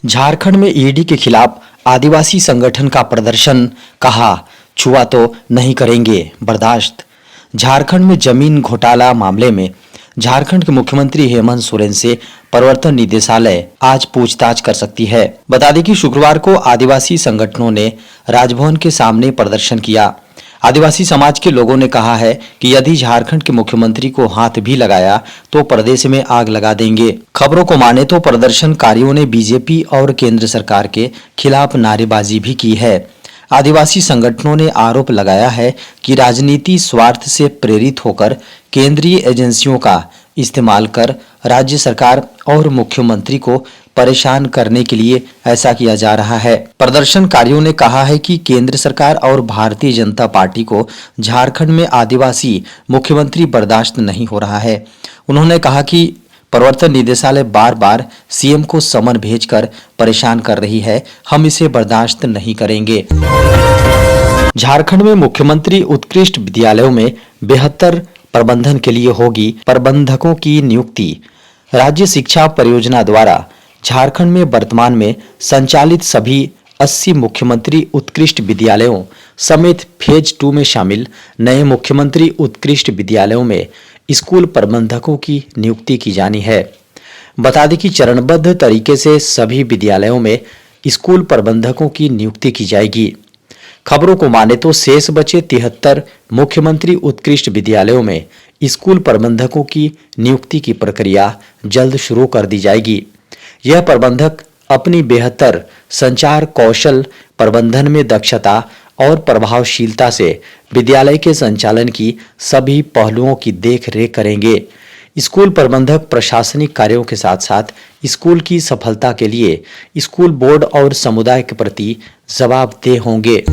झारखंड में ईडी के खिलाफ आदिवासी संगठन का प्रदर्शन, कहा छुआ तो नहीं करेंगे बर्दाश्त। झारखंड में जमीन घोटाला मामले में झारखंड के मुख्यमंत्री हेमंत सोरेन से प्रवर्तन निदेशालय आज पूछताछ कर सकती है। बता दें कि शुक्रवार को आदिवासी संगठनों ने राजभवन के सामने प्रदर्शन किया। आदिवासी समाज के लोगों ने कहा है कि यदि झारखंड के मुख्यमंत्री को हाथ भी लगाया तो प्रदेश में आग लगा देंगे। खबरों को माने तो प्रदर्शनकारियों ने बीजेपी और केंद्र सरकार के खिलाफ नारेबाजी भी की है। आदिवासी संगठनों ने आरोप लगाया है कि राजनीति स्वार्थ से प्रेरित होकर केंद्रीय एजेंसियों का इस्तेमाल कर राज्य सरकार और मुख्यमंत्री को परेशान करने के लिए ऐसा किया जा रहा है। प्रदर्शनकारियों ने कहा है कि केंद्र सरकार और भारतीय जनता पार्टी को झारखंड में आदिवासी मुख्यमंत्री बर्दाश्त नहीं हो रहा है। उन्होंने कहा कि प्रवर्तन निदेशालय बार बार सीएम को समन भेजकर परेशान कर रही है, हम इसे बर्दाश्त नहीं करेंगे। झारखंड में मुख्यमंत्री उत्कृष्ट विद्यालयों में बेहतर प्रबंधन के लिए होगी प्रबंधकों की नियुक्ति। राज्य शिक्षा परियोजना द्वारा झारखंड में वर्तमान में संचालित सभी 80 मुख्यमंत्री उत्कृष्ट विद्यालयों समेत फेज 2 में शामिल नए मुख्यमंत्री उत्कृष्ट विद्यालयों में स्कूल प्रबंधकों की नियुक्ति की जानी है। बता दें कि चरणबद्ध तरीके से सभी विद्यालयों में स्कूल प्रबंधकों की नियुक्ति की जाएगी। खबरों को माने तो शेष बचे 73 मुख्यमंत्री उत्कृष्ट विद्यालयों में स्कूल प्रबंधकों की नियुक्ति की प्रक्रिया जल्द शुरू कर दी जाएगी। यह प्रबंधक अपनी बेहतर संचार कौशल, प्रबंधन में दक्षता और प्रभावशीलता से विद्यालय के संचालन की सभी पहलुओं की देख रेख करेंगे। स्कूल प्रबंधक प्रशासनिक कार्यों के साथ साथ स्कूल की सफलता के लिए स्कूल बोर्ड और समुदाय के प्रति जवाबदेह होंगे।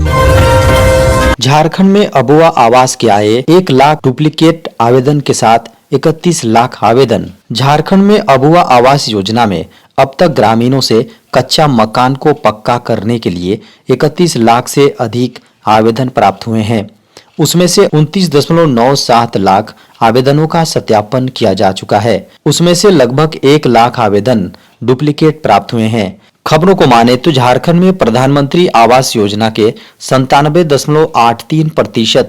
झारखंड में अबुआ आवास के आए 1 लाख डुप्लीकेट आवेदन के साथ 31 लाख आवेदन। झारखंड में अबुआ आवास योजना में अब तक ग्रामीणों से कच्चा मकान को पक्का करने के लिए 31 लाख से अधिक आवेदन प्राप्त हुए हैं। उसमें से 29.97 लाख आवेदनों का सत्यापन किया जा चुका है। उसमें से लगभग 1 लाख आवेदन डुप्लीकेट प्राप्त हुए हैं। खबरों को माने तो झारखंड में प्रधानमंत्री आवास योजना के 97.83%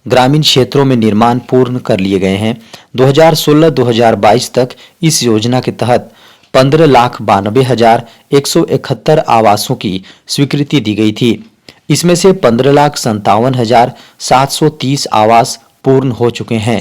ग्रामीण क्षेत्रों में निर्माण पूर्ण कर लिए गए हैं। 2016-2022 तक इस योजना के तहत 15,92,171 आवासों की स्वीकृति दी गई थी। इसमें से 15,57,730 आवास पूर्ण हो चुके हैं।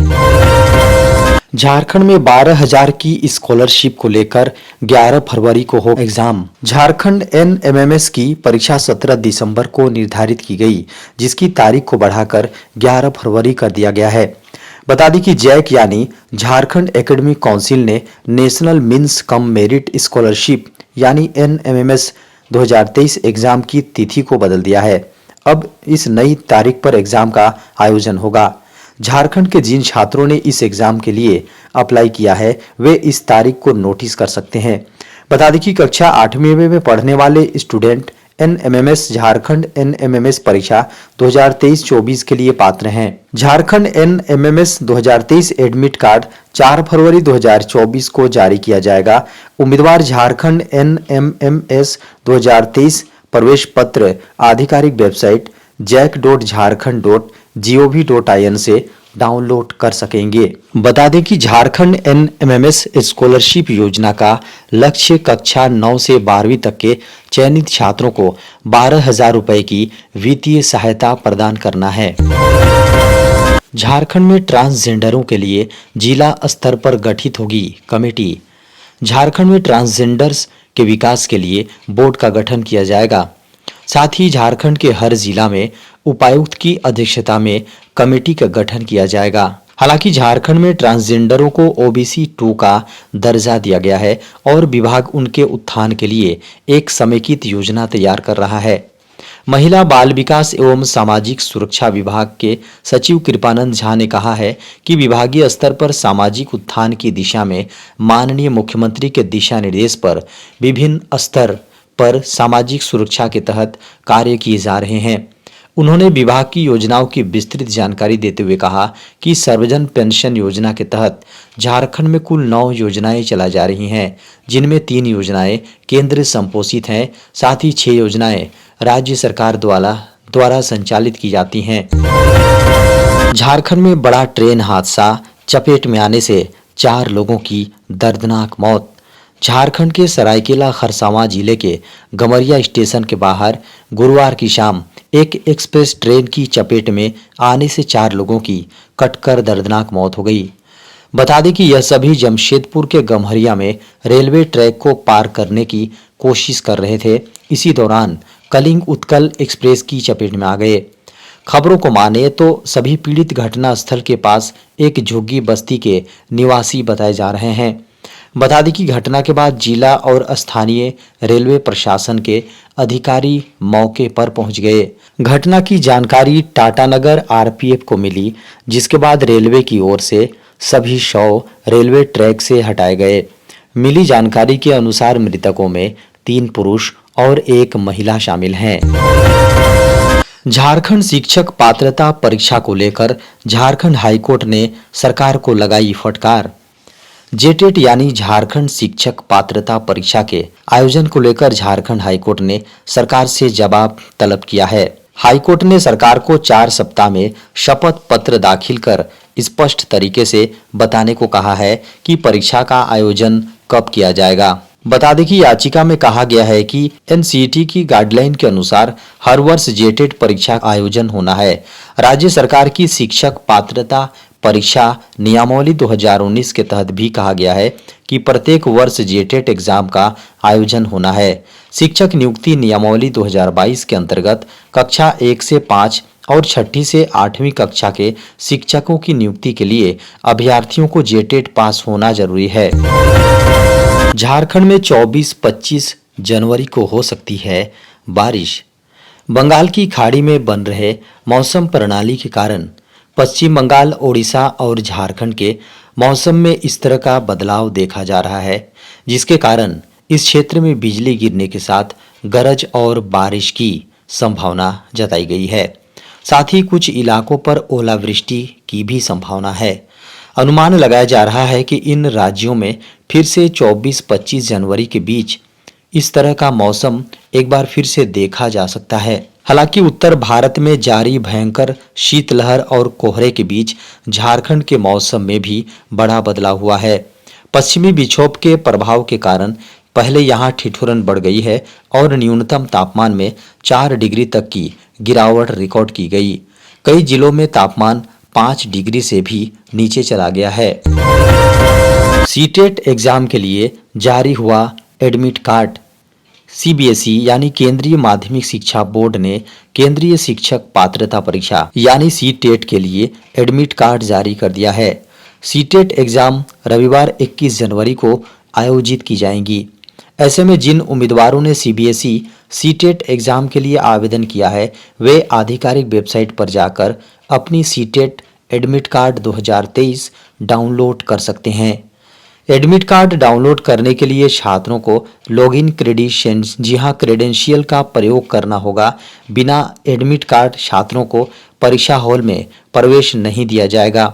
झारखंड में 12,000 की स्कॉलरशिप को लेकर 11 फरवरी को हो एग्जाम। झारखंड एनएमएमएस की परीक्षा 17 दिसंबर को निर्धारित की गई, जिसकी तारीख को बढ़ाकर 11 फरवरी कर दिया गया है। बता दें कि जैक यानी झारखंड एकेडमिक काउंसिल ने national means cum merit scholarship यानी एनएमएमएस 2023 एग्जाम की तिथि को बदल दिया है। अब इस नई तारीख पर एग्जाम का आयोजन होगा। झारखंड के जिन छात्रों ने इस एग्जाम के लिए अप्लाई किया है वे इस तारीख को नोटिस कर सकते हैं। बता दें कि कक्षा 8वीं में पढ़ने वाले स्टूडेंट एनएमएमएस झारखंड एनएमएमएस परीक्षा 2023-24 के लिए पात्र हैं। झारखंड एनएमएमएस 2023 एडमिट कार्ड 4 फरवरी 2024 को जारी किया जाएगा। उम्मीदवार झारखंड एनएमएमएस 2023 प्रवेश पत्र आधिकारिक वेबसाइट jack.jharkhand.gov.in से डाउनलोड कर सकेंगे। बता दें कि झारखंड एनएमएमएस स्कॉलरशिप योजना का लक्ष्य कक्षा 9 से 12वीं तक के चयनित छात्रों को 12,000 रुपए की वित्तीय सहायता प्रदान करना है। झारखंड में ट्रांसजेंडरों के लिए जिला स्तर पर गठित होगी कमेटी। झारखंड में ट्रांसजेंडर्स के विकास के लिए बोर्ड का गठन किया जाएगा। साथ ही झारखंड के हर जिला में उपायुक्त की अध्यक्षता में कमेटी का गठन किया जाएगा। हालांकि झारखंड में ट्रांसजेंडरों को ओबीसी 2 का दर्जा दिया गया है और विभाग उनके उत्थान के लिए एक समेकित योजना तैयार कर रहा है। महिला बाल विकास एवं सामाजिक सुरक्षा विभाग के सचिव कृपानंद झा ने कहा है कि विभागीय स्तर पर सामाजिक उत्थान की दिशा में माननीय मुख्यमंत्री के दिशा निर्देश पर विभिन्न स्तर पर सामाजिक सुरक्षा के तहत कार्य किए जा रहे हैं। उन्होंने विभाग की योजनाओं की विस्तृत जानकारी देते हुए कहा कि सर्वजन पेंशन योजना के तहत झारखंड में कुल 9 योजनाएं चलाई जा रही हैं, जिनमें 3 योजनाएं केंद्र संपोषित हैं, साथ ही 6 योजनाएं राज्य सरकार द्वारा संचालित की जाती हैं। झारखंड में बड़ा ट्रेन हादसा, चपेट में आने से 4 लोगों की दर्दनाक मौत। झारखंड के सरायकेला खरसावां जिले के गमरिया स्टेशन के बाहर गुरुवार की शाम एक एक्सप्रेस ट्रेन की चपेट में आने से 4 लोगों की कटकर दर्दनाक मौत हो गई। बता दें कि यह सभी जमशेदपुर के गम्हरिया में रेलवे ट्रैक को पार करने की कोशिश कर रहे थे। इसी दौरान कलिंग उत्कल एक्सप्रेस की चपेट में आ गए। खबरों को माने तो सभी पीड़ित घटना स्थल के पास एक झुग्गी बस्ती के निवासी बताए जा रहे हैं। बता दें कि घटना के बाद जिला और स्थानीय रेलवे प्रशासन के अधिकारी मौके पर पहुंच गए। घटना की जानकारी टाटानगर आरपीएफ को मिली, जिसके बाद रेलवे की ओर से सभी शव रेलवे ट्रैक से हटाए गए। मिली जानकारी के अनुसार मृतकों में 3 पुरुष और 1 महिला शामिल हैं। झारखंड शिक्षक पात्रता परीक्षा को लेकर झारखंड हाईकोर्ट ने सरकार को लगाई फटकार। जेटेट यानी झारखंड शिक्षक पात्रता परीक्षा के आयोजन को लेकर झारखंड हाईकोर्ट ने सरकार से जवाब तलब किया है। हाईकोर्ट ने सरकार को 4 सप्ताह में शपथ पत्र दाखिल कर स्पष्ट तरीके से बताने को कहा है कि परीक्षा का आयोजन कब किया जाएगा। बता दें कि याचिका में कहा गया है कि एनसीईटी की गाइडलाइन के अनुसार हर वर्ष जेटेट परीक्षा का आयोजन होना है। राज्य सरकार की शिक्षक पात्रता परीक्षा नियमावली 2019 के तहत भी कहा गया है कि प्रत्येक वर्ष जेटेट एग्जाम का आयोजन होना है। शिक्षक नियुक्ति नियमावली 2022 के अंतर्गत कक्षा 1 से 5 और 6ठी से 8वीं कक्षा के शिक्षकों की नियुक्ति के लिए अभ्यर्थियों को जेटेट पास होना जरूरी है। झारखंड में 24-25 जनवरी को हो सकती है बारिश। बंगाल की खाड़ी में बन रहे मौसम प्रणाली के कारण पश्चिम बंगाल, ओडिशा और झारखंड के मौसम में इस तरह का बदलाव देखा जा रहा है, जिसके कारण इस क्षेत्र में बिजली गिरने के साथ गरज और बारिश की संभावना जताई गई है। साथ ही कुछ इलाकों पर ओलावृष्टि की भी संभावना है। अनुमान लगाया जा रहा है कि इन राज्यों में फिर से 24-25 जनवरी के बीच इस तरह का मौसम एक बार फिर से देखा जा सकता है। हालांकि उत्तर भारत में जारी भयंकर शीतलहर और कोहरे के बीच झारखंड के मौसम में भी बड़ा बदलाव हुआ है। पश्चिमी विक्षोभ के प्रभाव के कारण पहले यहां ठिठुरन बढ़ गई है और न्यूनतम तापमान में 4 डिग्री तक की गिरावट रिकॉर्ड की गई। कई जिलों में तापमान 5 डिग्री से भी नीचे चला गया है। सीटेट एग्जाम के लिए जारी हुआ एडमिट कार्ड। सीबीएसई यानी केंद्रीय माध्यमिक शिक्षा बोर्ड ने केंद्रीय शिक्षक पात्रता परीक्षा यानी सीटेट के लिए एडमिट कार्ड जारी कर दिया है। सीटेट एग्जाम रविवार 21 जनवरी को आयोजित की जाएंगी। ऐसे में जिन उम्मीदवारों ने सीबीएसई सीटेट एग्जाम के लिए आवेदन किया है, वे आधिकारिक वेबसाइट पर जाकर अपनी सीटेट एडमिट कार्ड 2023 डाउनलोड कर सकते हैं। एडमिट कार्ड डाउनलोड करने के लिए छात्रों को लॉगिन क्रेडेंशियल का प्रयोग करना होगा। बिना एडमिट कार्ड छात्रों को परीक्षा हॉल में प्रवेश नहीं दिया जाएगा।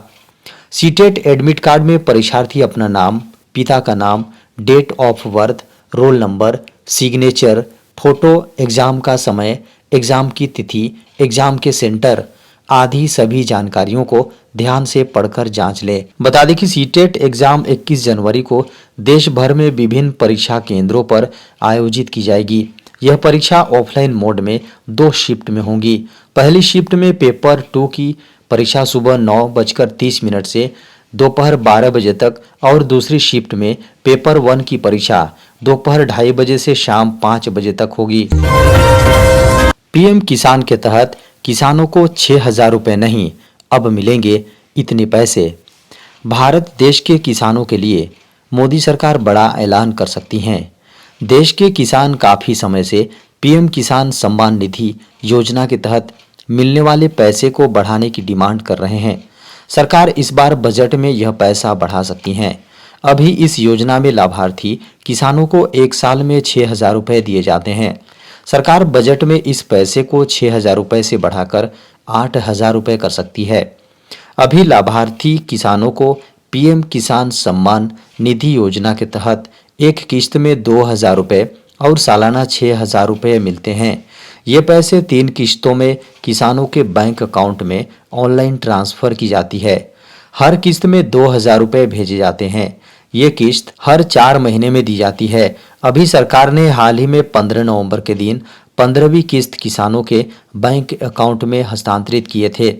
सीटेट एडमिट कार्ड में परीक्षार्थी अपना नाम, पिता का नाम, date of birth, roll number, signature, photo, exam का समय, एग्जाम की तिथि, एग्जाम के सेंटर आदि सभी जानकारियों को ध्यान से पढ़कर जांच लें। बता दें कि सीटेट एग्जाम 21 जनवरी को देश भर में विभिन्न परीक्षा केंद्रों पर आयोजित की जाएगी। यह परीक्षा ऑफलाइन मोड में 2 शिफ्ट में होंगी। पहली शिफ्ट में पेपर 2 की परीक्षा सुबह 9:30 से दोपहर 12 बजे तक और दूसरी शिफ्ट में पेपर 1 की परीक्षा दोपहर 2:30 बजे से शाम 5 बजे तक होगी। पीएम किसान के तहत किसानों को 6,000 रुपये नहीं, अब मिलेंगे इतने पैसे। भारत देश के किसानों के लिए मोदी सरकार बड़ा ऐलान कर सकती है। देश के किसान काफ़ी समय से पीएम किसान सम्मान निधि योजना के तहत मिलने वाले पैसे को बढ़ाने की डिमांड कर रहे हैं। सरकार इस बार बजट में यह पैसा बढ़ा सकती है। अभी इस योजना में लाभार्थी किसानों को 1 साल में 6,000 रुपये दिए जाते हैं। सरकार बजट में इस पैसे को 6,000 रुपए से बढ़ाकर 8,000 रुपए कर सकती है। अभी लाभार्थी किसानों को पीएम किसान सम्मान निधि योजना के तहत एक किश्त में 2,000 रुपए और सालाना 6,000 रुपए मिलते हैं। ये पैसे 3 किश्तों में किसानों के बैंक अकाउंट में ऑनलाइन ट्रांसफर की जाती है। हर किस्त में 2,000 रुपए भेजे जाते हैं। ये किस्त हर 4 महीने में दी जाती है। अभी सरकार ने हाल ही में 15 नवंबर के दिन 15वीं किस्त किसानों के बैंक अकाउंट में हस्तांतरित किए थे।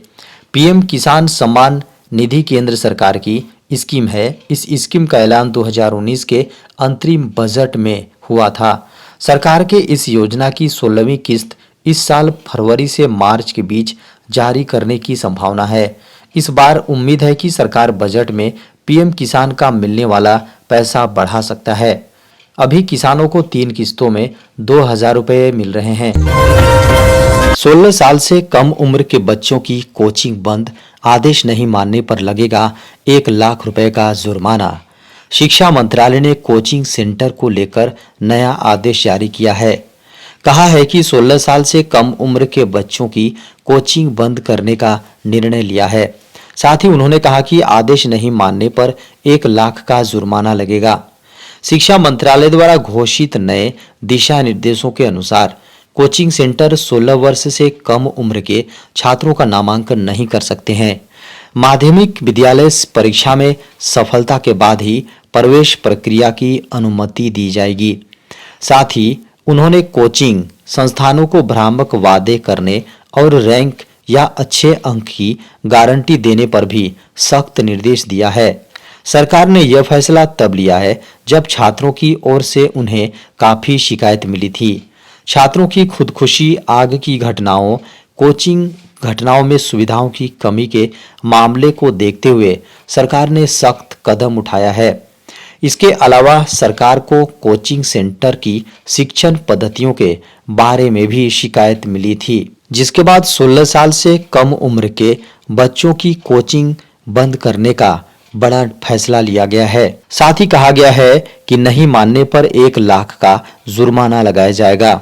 पीएम किसान सम्मान निधि केंद्र सरकार की स्कीम है। इस स्कीम का ऐलान 2019 के अंतरिम बजट में हुआ था। सरकार के इस योजना की 16वीं किस्त इस साल फरवरी से मार्च के बीच जारी करने की संभावना है। इस बार उम्मीद है कि सरकार बजट में पीएम किसान का मिलने वाला पैसा बढ़ा सकता है। अभी किसानों को 3 किस्तों में 2,000 रुपए मिल रहे हैं। 16 साल से कम उम्र के बच्चों की कोचिंग बंद, आदेश नहीं मानने पर लगेगा 1 लाख रुपए का जुर्माना। शिक्षा मंत्रालय ने कोचिंग सेंटर को लेकर नया आदेश जारी किया है। कहा है कि 16 साल से कम उम्र के बच्चों की कोचिंग बंद करने का निर्णय लिया है। साथ ही उन्होंने कहा कि आदेश नहीं मानने पर 1 लाख का जुर्माना लगेगा। शिक्षा मंत्रालय द्वारा घोषित नए दिशा निर्देशों के अनुसार कोचिंग सेंटर 16 वर्ष से कम उम्र के छात्रों का नामांकन नहीं कर सकते हैं। माध्यमिक विद्यालय परीक्षा में सफलता के बाद ही प्रवेश प्रक्रिया की अनुमति दी जाएगी। साथ ही उन्होंने कोचिंग संस्थानों को भ्रामक वादे करने और रैंक या अच्छे अंक की गारंटी देने पर भी सख्त निर्देश दिया है। सरकार ने यह फैसला तब लिया है जब छात्रों की ओर से उन्हें काफी शिकायत मिली थी। छात्रों की खुदकुशी, आग की घटनाओं, कोचिंग घटनाओं में सुविधाओं की कमी के मामले को देखते हुए सरकार ने सख्त कदम उठाया है। इसके अलावा सरकार को कोचिंग सेंटर की शिक्षण पद्धतियों के बारे में भी शिकायत मिली थी, जिसके बाद 16 साल से कम उम्र के बच्चों की कोचिंग बंद करने का बड़ा फैसला लिया गया है। साथ ही कहा गया है कि नहीं मानने पर 1 लाख का जुर्माना लगाया जाएगा।